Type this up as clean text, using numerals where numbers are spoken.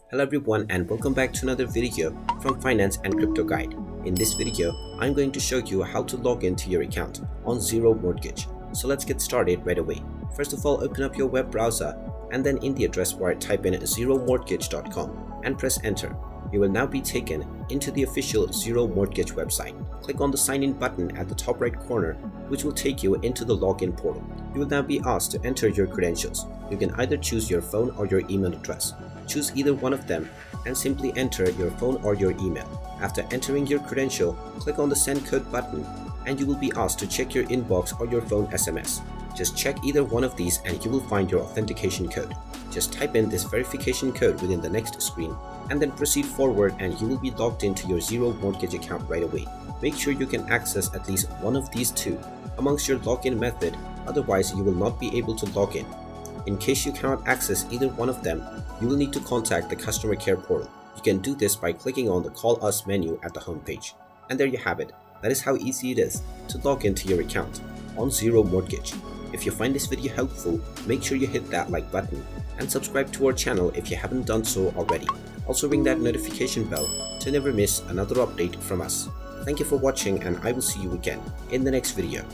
Hello everyone and welcome back to another video from Finance and Crypto Guide. In this video, I'm going to show you how to log into your account on Zero Mortgage. So let's get started right away. First of all, open up your web browser and then in the address bar type in zeromortgage.com and press enter. You will now be taken into the official Zero Mortgage website. Click on the sign in button at the top right corner, which will take you into the login portal. You will now be asked to enter your credentials. You can either choose your phone or your email address. Choose either one of them and simply enter your phone or your email. After entering your credential, click on the send code button and you will be asked to check your inbox or your phone SMS. Just check either one of these and you will find your authentication code. Just type in this verification code within the next screen and then proceed forward and you will be logged into your Zero Mortgage account right away. Make sure you can access at least one of these two amongst your login method, otherwise you will not be able to log in. In case you cannot access either one of them, you will need to contact the customer care portal. You can do this by clicking on the Call Us menu at the homepage. And there you have it. That is how easy it is to log into your account on Zero Mortgage. If you find this video helpful, make sure you hit that like button and subscribe to our channel if you haven't done so already. Also ring that notification bell to never miss another update from us. Thank you for watching and I will see you again in the next video.